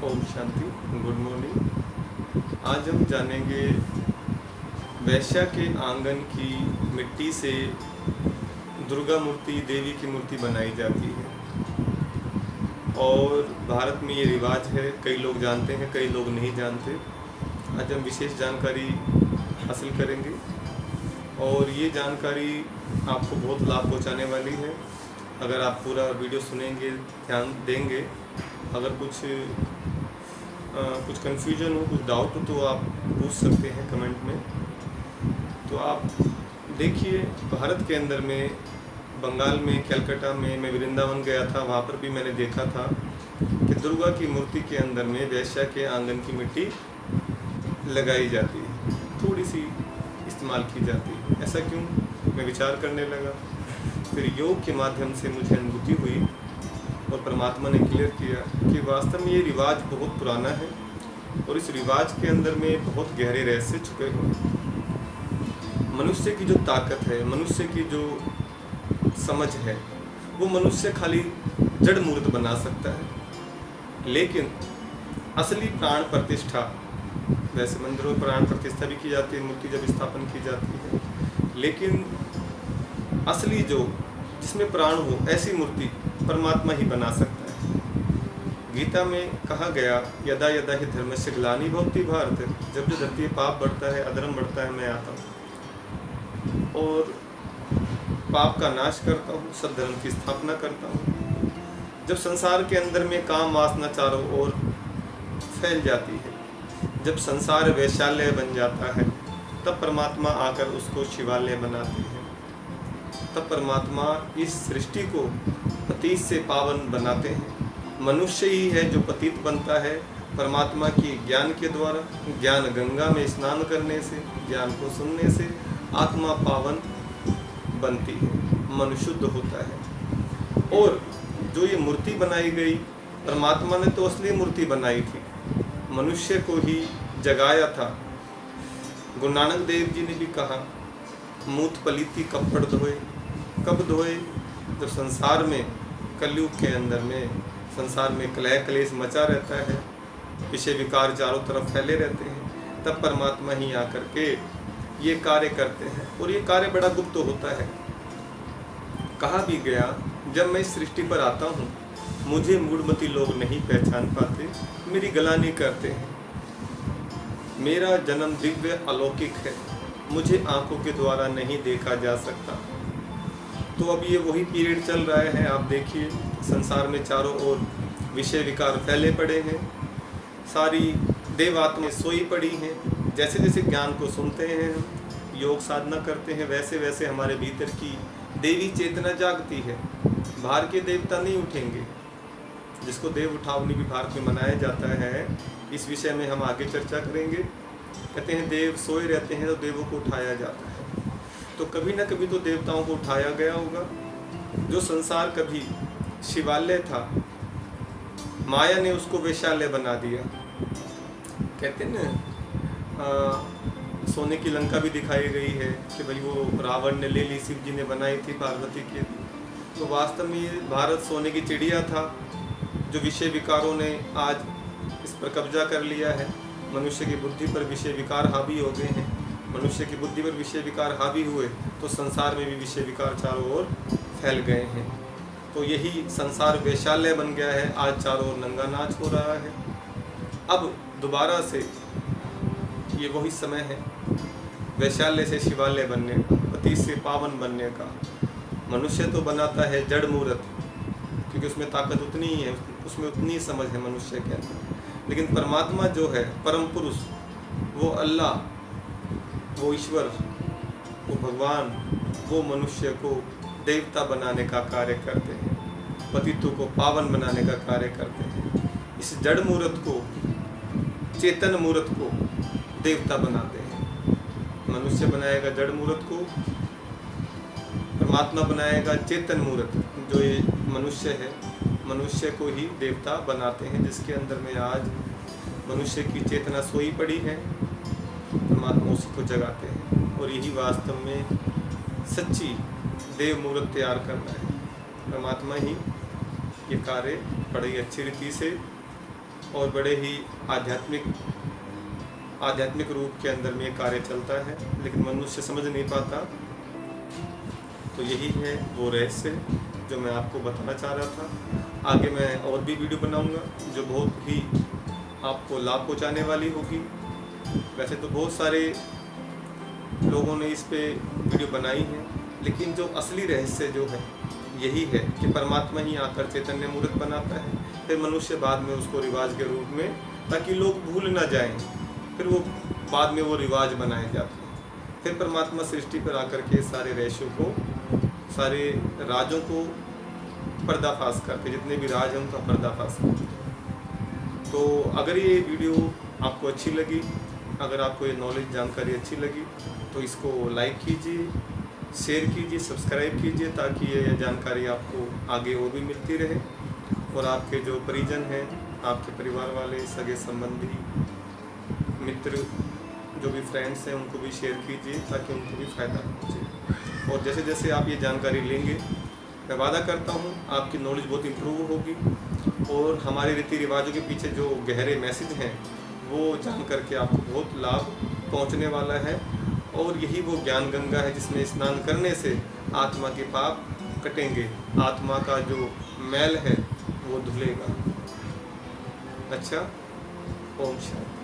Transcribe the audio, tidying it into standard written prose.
Om Shanti. Good morning. आज हम जानेंगे वैश्या के आंगन की मिट्टी से दुर्गा मूर्ति, देवी की मूर्ति बनाई जाती है और भारत में ये रिवाज है। कई लोग जानते हैं, कई लोग नहीं जानते। आज हम विशेष जानकारी हासिल करेंगे और ये जानकारी आपको बहुत लाभ पहुंचाने वाली है। अगर आप पूरा वीडियो सुनेंगे, ध्यान देंगे, अगर कुछ कन्फ्यूजन हो, कुछ डाउट हो तो आप पूछ सकते हैं कमेंट में। तो आप देखिए, भारत के अंदर में, बंगाल में, कलकत्ता में, मैं वृंदावन गया था, वहाँ पर भी मैंने देखा था कि दुर्गा की मूर्ति के अंदर में वैश्या के आंगन की मिट्टी लगाई जाती है, थोड़ी सी इस्तेमाल की जाती है। ऐसा क्यों, मैं विचार करने लगा। फिर योग के माध्यम से मुझे अनुभूति हुई और परमात्मा ने क्लियर किया कि वास्तव में ये रिवाज बहुत पुराना है और इस रिवाज के अंदर में बहुत गहरे रहस्य छुपे हुए हैं। मनुष्य की जो ताकत है, मनुष्य की जो समझ है, वो मनुष्य खाली जड़ मूर्त बना सकता है, लेकिन असली प्राण प्रतिष्ठा, वैसे मंदिरों में प्राण प्रतिष्ठा भी की जाती है, मूर्ति जब स्थापन की जाती है, लेकिन असली जो जिसमें प्राण हो, ऐसी मूर्ति परमात्मा ही बना सकता है। गीता में कहा गया, यदा यदा ही धर्मस्य ग्लानि भवति भारत, जब जो धरती पाप बढ़ता है, अधर्म बढ़ता है, मैं आता हूँ और पाप का नाश करता हूँ, सद्धर्म की स्थापना करता हूँ। जब संसार के अंदर में काम वासना चारों ओर फैल जाती है, जब संसार वैशाल्य बन जाता है, तब परमात्मा आकर उसको शिवालय बनाते हैं। तब परमात्मा इस सृष्टि को पतित से पावन बनाते हैं। मनुष्य ही है जो पतित बनता है परमात्मा की ज्ञान के द्वारा। ज्ञान गंगा में स्नान करने से, ज्ञान को सुनने से आत्मा पावन बनती है, मन शुद्ध होता है। और जो ये मूर्ति बनाई गई, परमात्मा ने तो असली मूर्ति बनाई थी, मनुष्य को ही जगाया था। गुरु नानक देव जी ने भी कहा, मूत पलीती कपड़ धोए। कब धोए? जब संसार में, कलयुग के अंदर में, संसार में कलह कलेश मचा रहता है, विषय विकार चारों तरफ फैले रहते हैं, तब परमात्मा ही आकर के ये कार्य करते हैं। और ये कार्य बड़ा गुप्त होता है। कहा भी गया, जब मैं इस सृष्टि पर आता हूँ, मुझे मूढ़मती लोग नहीं पहचान पाते, मेरी गलानी करते हैं। मेरा जन्म दिव्य अलौकिक है, मुझे आंखों के द्वारा नहीं देखा जा सकता। तो अब ये वही पीरियड चल रहा है। आप देखिए, संसार में चारों ओर विषय विकार फैले पड़े हैं, सारी देव आत्माएं सोई पड़ी हैं। जैसे जैसे ज्ञान को सुनते हैं, योग साधना करते हैं, वैसे वैसे हमारे भीतर की देवी चेतना जागती है। बाहर के देवता नहीं उठेंगे, जिसको देव उठावनी भी भारत में मनाया जाता है। इस विषय में हम आगे चर्चा करेंगे। कहते हैं देव सोए रहते हैं तो देवों को उठाया जाता है। तो कभी ना कभी तो देवताओं को उठाया गया होगा। जो संसार कभी शिवालय था, माया ने उसको वैशाल्य बना दिया। कहते हैं ना, सोने की लंका भी दिखाई गई है कि भाई वो रावण ने ले ली, शिव जी ने बनाई थी पार्वती की। तो वास्तव में ये भारत सोने की चिड़िया था, जो विषय विकारों ने आज इस पर कब्जा कर लिया है। मनुष्य की बुद्धि पर विषय विकार हावी हो गए हैं। मनुष्य की बुद्धि पर विषय विकार हावी हुए तो संसार में भी विषय विकार चारों ओर फैल गए हैं। तो यही संसार वैशाल्य बन गया है। आज चारों ओर नंगा नाच हो रहा है। अब दोबारा से ये वही समय है वैशाल्य से शिवालय बनने का, पतित से पावन बनने का। मनुष्य तो बनाता है जड़ मूर्त, क्योंकि उसमें ताकत उतनी ही है, उसमें उतनी समझ है मनुष्य के अंदर। लेकिन परमात्मा जो है, परम पुरुष, वो अल्लाह, वो ईश्वर, वो भगवान, वो मनुष्य को देवता बनाने का कार्य करते हैं, पतितों को पावन बनाने का कार्य करते हैं। इस जड़ मूर्त को, चेतन मूर्त को देवता बनाते हैं। मनुष्य बनाएगा जड़ मूर्त को, परमात्मा बनाएगा चेतन मूर्त। जो ये मनुष्य है, मनुष्य को ही देवता बनाते हैं, जिसके अंदर में आज मनुष्य की चेतना सोई पड़ी है, परमात्मा उसी को जगाते हैं। और यही वास्तव में सच्ची देव मूर्त तैयार करना है। परमात्मा ही ये कार्य बड़ी अच्छी रीति से और बड़े ही आध्यात्मिक रूप के अंदर में कार्य चलता है, लेकिन मनुष्य समझ नहीं पाता। तो यही है वो रहस्य जो मैं आपको बताना चाह रहा था। आगे मैं और भी वीडियो बनाऊंगा जो बहुत ही आपको लाभ पहुंचाने वाली होगी। वैसे तो बहुत सारे लोगों ने इस पे वीडियो बनाई है, लेकिन जो असली रहस्य जो है यही है कि परमात्मा ही आकर चैतन्य मूर्त बनाता है, फिर मनुष्य बाद में उसको रिवाज के रूप में, ताकि लोग भूल ना जाएं, फिर वो बाद में वो रिवाज बनाए जाते हैं। फिर परमात्मा सृष्टि पर आकर के सारे रहस्यों को, सारे राजों को पर्दाफाश करके, जितने भी राज हैं उनका पर्दाफाश करते हैं। तो अगर ये वीडियो आपको अच्छी लगी, अगर आपको ये नॉलेज जानकारी अच्छी लगी, तो इसको लाइक कीजिए, शेयर कीजिए, सब्सक्राइब कीजिए, ताकि ये जानकारी आपको आगे और भी मिलती रहे। और आपके जो परिजन हैं, आपके परिवार वाले, सगे संबंधी, मित्र, जो भी फ्रेंड्स हैं, उनको भी शेयर कीजिए ताकि उनको भी फ़ायदा पहुँचे। और जैसे जैसे आप ये जानकारी लेंगे, मैं वादा करता हूँ आपकी नॉलेज बहुत इम्प्रूव होगी और हमारे रीति रिवाजों के पीछे जो गहरे मैसेज हैं वो जान करके आपको बहुत लाभ पहुँचने वाला है। और यही वो ज्ञान गंगा है जिसमें स्नान करने से आत्मा के पाप कटेंगे, आत्मा का जो मैल है वो धुलेगा। अच्छा, ओम शांति।